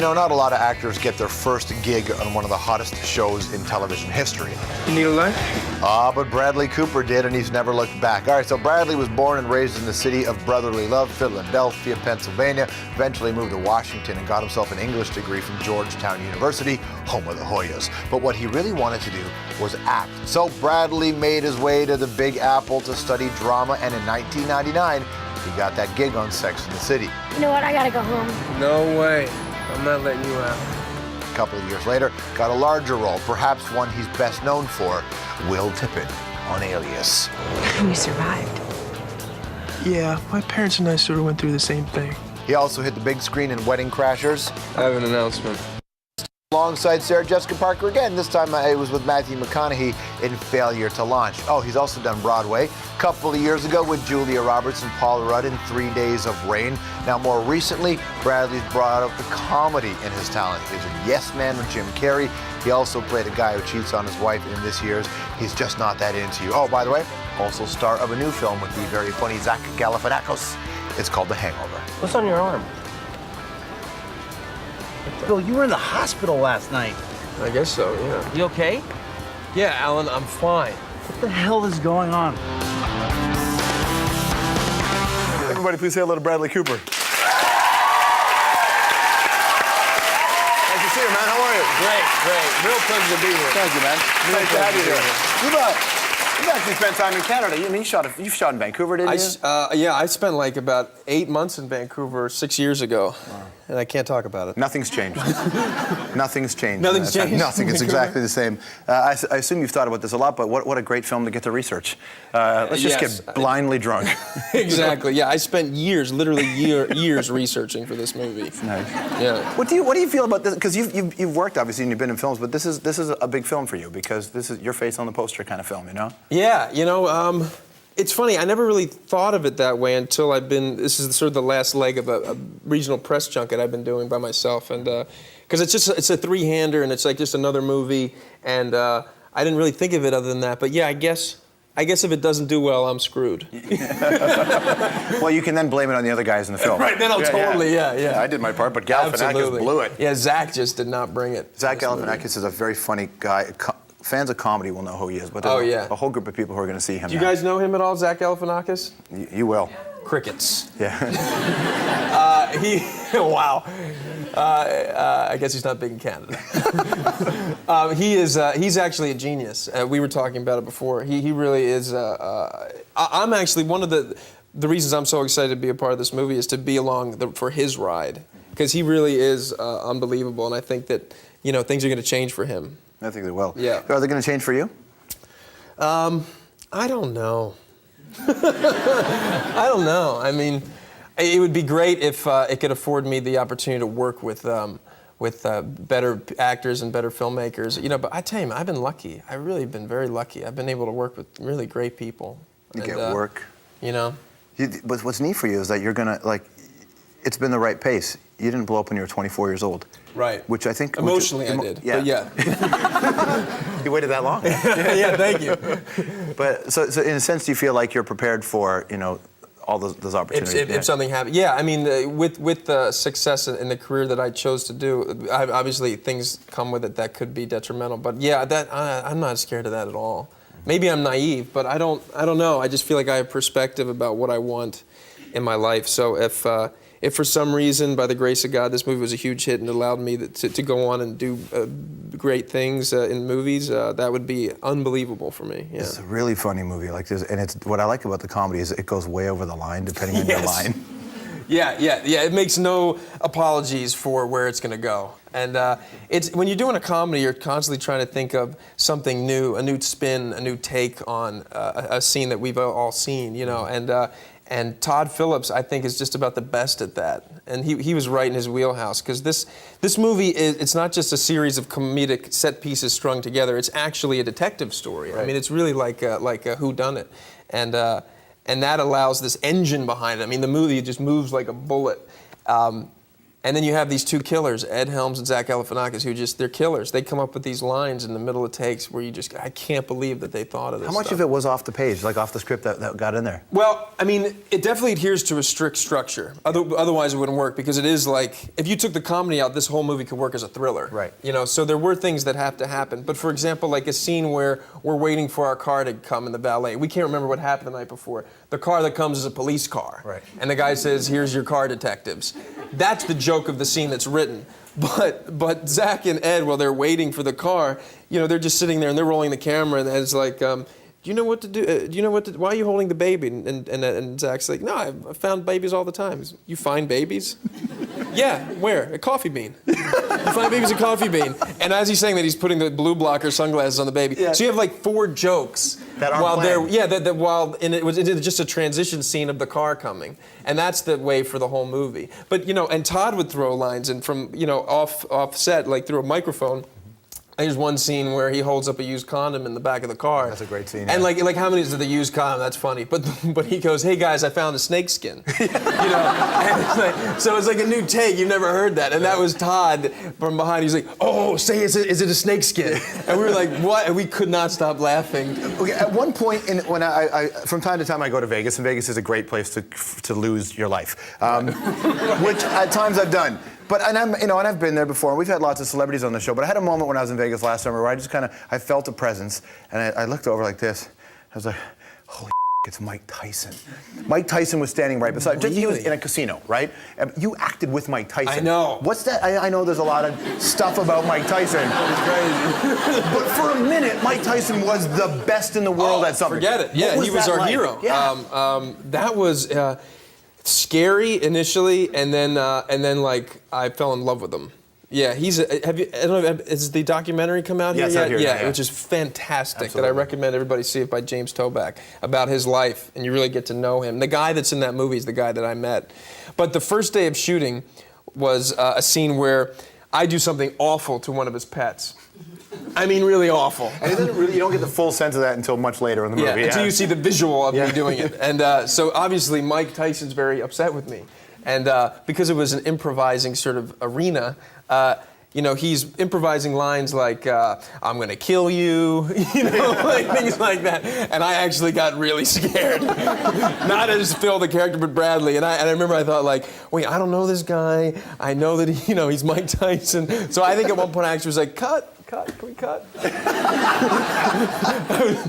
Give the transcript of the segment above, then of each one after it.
know, not a lot of actors get their first gig on one of the hottest shows in television history. You need a light? But Bradley Cooper did, and he's never looked back. All right, so Bradley was born and raised in the city of brotherly love, Philadelphia, Pennsylvania. Eventually moved to Washington and got himself an English degree from Georgetown University, home of the Hoyas. But what he really wanted to do was act. So Bradley made his way to the Big Apple to study drama, and in 1999, he got that gig on Sex and the City. You know what? I gotta go home. No way. I'm not letting you out. A couple of years later, got a larger role, perhaps one he's best known for, Will Tippett on Alias. We survived. Yeah, my parents and I sort of went through the same thing. He also hit the big screen in Wedding Crashers. I have an announcement. Alongside Sarah Jessica Parker again. This time it was with Matthew McConaughey in Failure to Launch. Oh, he's also done Broadway. A couple of years ago with Julia Roberts and Paul Rudd in 3 Days of Rain. Now, more recently, Bradley's brought out the comedy in his talent. He's a Yes Man with Jim Carrey. He also played a guy who cheats on his wife in this year's He's Just Not That Into You. Oh, by the way, also star of a new film with the very funny Zach Galifianakis. It's called The Hangover. What's on your arm? Bill, you were in the hospital last night. I guess so, yeah. You okay? Yeah, Alan, I'm fine. What the hell is going on? Everybody, please say hello to Bradley Cooper. Nice to see you, man. How are you? Great. Real pleasure to be here. Thank you, man. Nice to have you here. You've actually spent time in Canada. I mean, you shot in Vancouver, didn't you? Yeah, I spent like about 8 months in Vancouver 6 years ago, and I can't talk about it. Nothing's changed. Nothing's changed. Nothing's changed. Nothing. It's exactly the same. I assume you've thought about this a lot, but what a great film to get to research. Let's just get blindly drunk. Exactly. Yeah, I spent years, literally years researching for this movie. Nice. Yeah. What do you feel about this? Because you've worked obviously and you've been in films, but this is a big film for you because this is your face on the poster kind of film, you know? Yeah, you know, it's funny, I never really thought of it that way until this is sort of the last leg of a regional press junket I've been doing by myself, and because it's a three-hander and it's like just another movie, and I didn't really think of it other than that, but yeah, I guess if it doesn't do well, I'm screwed. Well, you can then blame it on the other guys in the film. Right, then I'll yeah. I did my part, but Galifianakis blew it. Yeah, Zach just did not bring it. Zach Galifianakis is a very funny guy. Fans of comedy will know who he is, but there's a whole group of people who are going to see him. Do you guys know him at all, Zach Galifianakis? You will. Crickets. Yeah. Wow. I guess he's not big in Canada. He's actually a genius. We were talking about it before. He really is. I'm actually one of the reasons I'm so excited to be a part of this movie is to be along for his ride, because he really is unbelievable, and I think that things are going to change for him. I think they will. Yeah. Are they going to change for you? I don't know. I don't know. I mean, it would be great if it could afford me the opportunity to work with better actors and better filmmakers. But I tell you, I've been lucky. I've really been very lucky. I've been able to work with really great people. You get work. But what's neat for you is that you're going to, it's been the right pace. You didn't blow up when you were 24 years old. Right. Which I think... Emotionally, I did. Yeah. But yeah. You waited that long? Yeah, thank you. But so in a sense, do you feel like you're prepared for, all those opportunities? If something happens. Yeah, I mean, with the success in the career that I chose to do, obviously things come with it that could be detrimental. But yeah, I'm not scared of that at all. Maybe I'm naive, but I don't know. I just feel like I have perspective about what I want in my life. So if for some reason, by the grace of God, this movie was a huge hit and allowed me to go on and do great things in movies, that would be unbelievable for me. Yeah. It's a really funny movie like this, and what I like about the comedy is it goes way over the line depending on your line. Yeah. It makes no apologies for where it's going to go. And when you're doing a comedy, you're constantly trying to think of something new, a new spin, a new take on a scene that we've all seen, And Todd Phillips, I think, is just about the best at that. And he was right in his wheelhouse, because this movie it's not just a series of comedic set pieces strung together. It's actually a detective story. Right. I mean, it's really like a whodunit, and that allows this engine behind it. I mean, the movie just moves like a bullet. And then you have these two killers, Ed Helms and Zach Galifianakis, who they're killers. They come up with these lines in the middle of takes where I can't believe that they thought of this How much stuff. of it was off the page, like off the script that got in there? Well, I mean, it definitely adheres to a strict structure. Otherwise, it wouldn't work, because it is like, if you took the comedy out, this whole movie could work as a thriller. Right. So there were things that have to happen. But for example, like a scene where we're waiting for our car to come in the valet. We can't remember what happened the night before. The car that comes is a police car. Right. And the guy says, "Here's your car, detectives." That's the joke of the scene that's written. But Zach and Ed, while they're waiting for the car, they're just sitting there and they're rolling the camera, and it's like, do you know what to do? Do you know why are you holding the baby? And Zach's like, no, I found babies all the time. He's, you find babies? Yeah, where? A coffee bean. You find babies a coffee bean. And as he's saying that, he's putting the blue blocker sunglasses on the baby. Yeah. So you have like 4 jokes that aren't planned. It was just a transition scene of the car coming, and that's the way for the whole movie. But and Todd would throw lines in from off set, like through a microphone. There's one scene where he holds up a used condom in the back of the car. That's a great scene. And like how many is the used condom? That's funny. But he goes, "Hey guys, I found a snake skin." And so it's like a new take. You've never heard that. And that was Todd from behind. He's like, "Oh, is it a snake skin?" And we were like, "What?" And we could not stop laughing. Okay, at one point, when I from time to time I go to Vegas, and Vegas is a great place to lose your life, which at times I've done. But and I've been there before. We've had lots of celebrities on the show. But I had a moment when I was in Vegas last summer where I just I felt a presence, and I looked over like this. I was like, holy it's Mike Tyson. Mike Tyson was standing right beside. Really? He was in a casino, right? You acted with Mike Tyson. I know. What's that? I know there's a lot of stuff about Mike Tyson. It's crazy. But for a minute, Mike Tyson was the best in the world at something. Forget it. Yeah, he was our hero. Yeah. That was scary initially, and then like I fell in love with him. Yeah, I don't know, has the documentary come out here yet? Yeah, which is fantastic. Absolutely. That I recommend everybody see it, by James Toback, about his life, and you really get to know him. The guy that's in that movie is the guy that I met. But the first day of shooting was a scene where I do something awful to one of his pets. I mean, really awful. And you don't get the full sense of that until much later in the movie. Until you see the visual of me doing it. And so obviously Mike Tyson's very upset with me. And because it was an improvising sort of arena, he's improvising lines like, "I'm gonna kill you," like things like that. And I actually got really scared. Not as Phil, the character, but Bradley. And I remember I thought, like, wait, I don't know this guy. I know that he's Mike Tyson. So I think at one point I actually was like, cut, can we cut?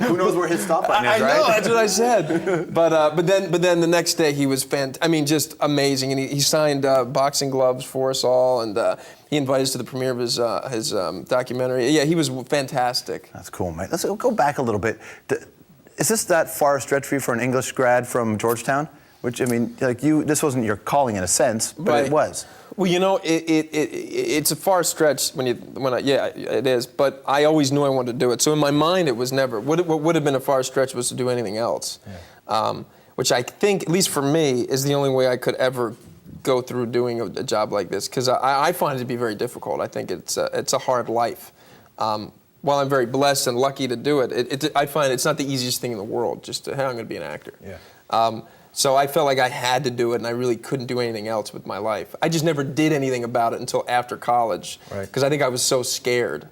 Who knows where his stop button is, right? I know, that's what I said. But then the next day he was just amazing, and he signed boxing gloves for us all, and he invited us to the premiere of his documentary. Yeah, he was fantastic. That's cool, mate. Let's go back a little bit. Is this that far a stretch for you for an English grad from Georgetown? Which, I mean, like this wasn't your calling in a sense, but Right. it was. Well, it's a far stretch it is. But I always knew I wanted to do it. So in my mind, it was never. What would have been a far stretch was to do anything else, which I think, at least for me, is the only way I could ever go through doing a job like this, because I find it to be very difficult. I think it's a hard life. While I'm very blessed and lucky to do it, I find it's not the easiest thing in the world. Just to, hey, I'm going to be an actor. Yeah. So I felt like I had to do it, and I really couldn't do anything else with my life. I just never did anything about it until after college, because I think I was so scared.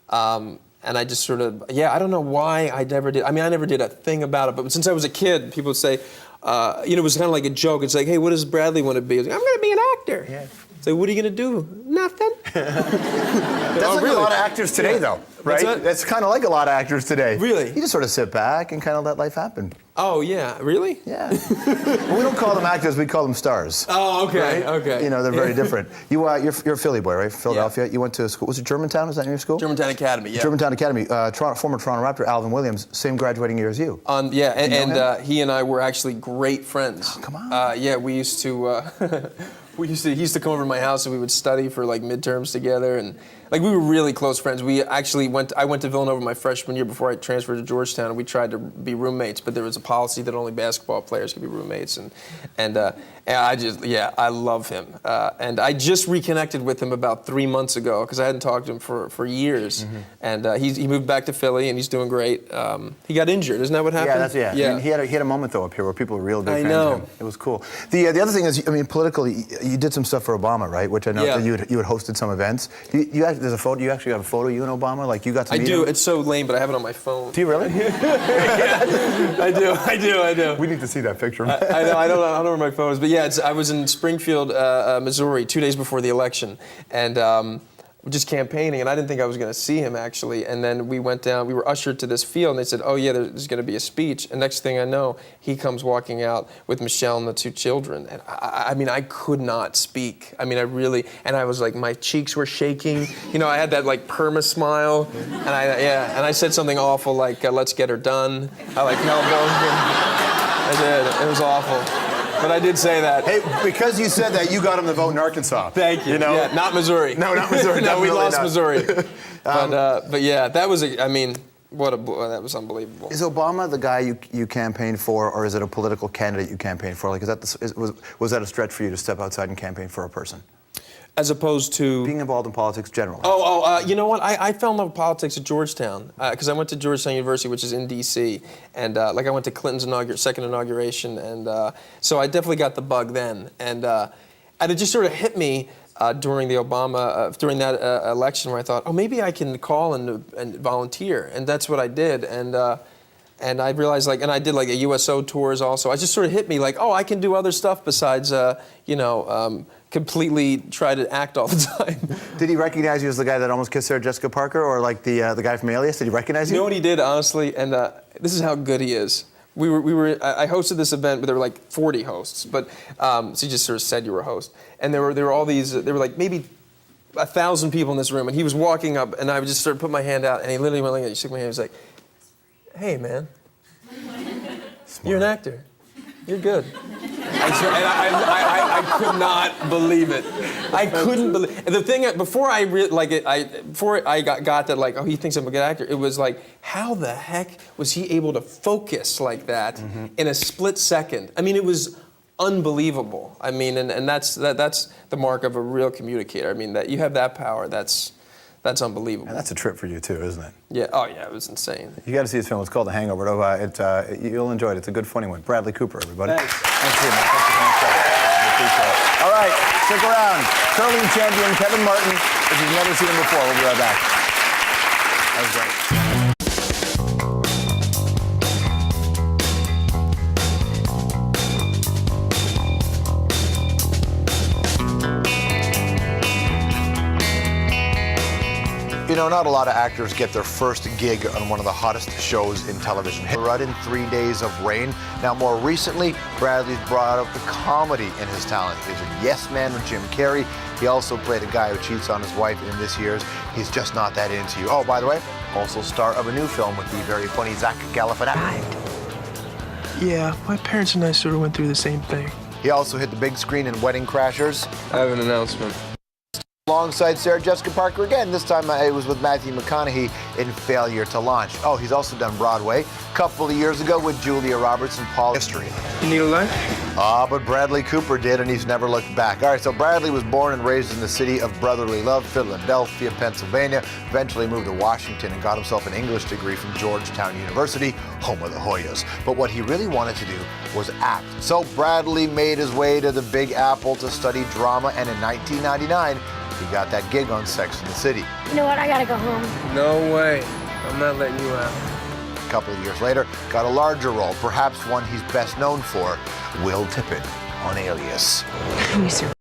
And I just sort of, I don't know why I never did. I mean, I never did a thing about it, but since I was a kid, people would say, it was kind of like a joke. It's like, hey, what does Bradley want to be? I was like, I'm going to be an actor. Yeah. It's like, what are you going to do? Nothing. That's like a lot of actors today, though, right? That's kind of like a lot of actors today. Really? You just sort of sit back and kind of let life happen. Oh, yeah. Really? Yeah. Well, we don't call them actors, we call them stars. Oh, okay, right? okay. They're very different. You're a Philly boy, right? Philadelphia. Yeah. You went to school. Was it Germantown? Was that your school? Germantown Academy, yeah. Germantown Academy. Former Toronto Raptor, Alvin Williams, same graduating year as you. He and I were actually great friends. Oh, come on. We used to... he used to come over to my house and we would study for like midterms together, and like we were really close friends. I went to Villanova my freshman year before I transferred to Georgetown, and we tried to be roommates, but there was a policy that only basketball players could be roommates, and I love him. And I just reconnected with him about 3 months ago because I hadn't talked to him for years. Mm-hmm. And he moved back to Philly, and he's doing great. He got injured, isn't that what happened? Yeah. I mean, he had a moment though up here where people were real big fans know. of him. It was cool. The other thing is, I mean, politically, you did some stuff for Obama, right? Which I know that you had hosted some events. There's a photo. You actually got a photo of you and Obama, like you got to meet him? It's so lame, but I have it on my phone. Do you really? I do. We need to see that picture. I don't know where my phone is, but yeah, I was in Springfield, Missouri, 2 days before the election, and just campaigning, and I didn't think I was going to see him actually. And then we went down, we were ushered to this field, and they said, "Oh yeah, there's going to be a speech." And next thing I know, he comes walking out with Michelle and the 2 children, and I mean, I could not speak. I mean, and I was like, my cheeks were shaking. You know, I had that like perma smile, and I said something awful like, "Let's get her done." I like held those. I did. It was awful. But I did say that. Hey, because you said that, you got him to vote in Arkansas. Thank you. You know? Yeah, not Missouri. No, not Missouri. No, we lost not. Missouri. But yeah, that was that was unbelievable. Is Obama the guy you campaigned for, or is it a political candidate you campaigned for? Like, was that a stretch for you to step outside and campaign for a person? As opposed to Being involved in politics generally. You know what? I fell in love with politics at Georgetown because I went to Georgetown University, which is in D.C., and I went to Clinton's second inauguration, and so I definitely got the bug then, and it just sort of hit me during the during that election where I thought, oh, maybe I can call and volunteer, and that's what I did, and I realized, and I did a USO tours also. I just sort of hit me like, oh, I can do other stuff besides, completely try to act all the time. Did he recognize you as the guy that almost kissed Sarah Jessica Parker, or like the guy from Alias? Did he recognize you? You know what he did, honestly, and this is how good he is. I hosted this event, but there were like 40 hosts, but so you just sort of said you were a host, and there were all these. There were like maybe 1,000 people in this room, and he was walking up, and I would just sort of put my hand out, and he literally went like, he shook my hand, he was like, "Hey, man, you're an actor. You're good." I could not believe it. I couldn't believe it. The thing before I got that like, oh, he thinks I'm a good actor. It was like, how the heck was he able to focus like that in a split second? I mean, it was unbelievable. I mean, and that's the mark of a real communicator. I mean, that you have that power. That's unbelievable. And that's a trip for you too, isn't it? Yeah. Oh yeah, it was insane. You got to see this film. It's called The Hangover. You'll enjoy it. It's a good, funny one. Bradley Cooper, everybody. Thanks. Thanks to you, man. Thank you so much. I appreciate it. All right, stick around. Curling champion Kevin Martin. If you've never seen him before, we'll be right back. That was great. You know, not a lot of actors get their first gig on one of the hottest shows in television. Rudd in 3 Days of Rain. Now, more recently, Bradley's brought out the comedy in his talent. He's a yes man with Jim Carrey. He also played a guy who cheats on his wife in this year's He's Just Not That Into You. Oh, by the way, also star of a new film with the very funny Zach Galifianakis. Yeah, my parents and I sort of went through the same thing. He also hit the big screen in Wedding Crashers. I have an announcement. Alongside Sarah Jessica Parker again. This time it was with Matthew McConaughey in Failure to Launch. Oh, he's also done Broadway a couple of years ago with Julia Roberts and Paul History. You need a life? But Bradley Cooper did, and he's never looked back. All right, so Bradley was born and raised in the city of brotherly love, Philadelphia, Pennsylvania. Eventually moved to Washington and got himself an English degree from Georgetown University, home of the Hoyas. But what he really wanted to do was act. So Bradley made his way to the Big Apple to study drama, and in 1999, he got that gig on Sex and the City. You know what? I gotta go home. No way. I'm not letting you out. A couple of years later, got a larger role, perhaps one he's best known for, Will Tippett on Alias. Can you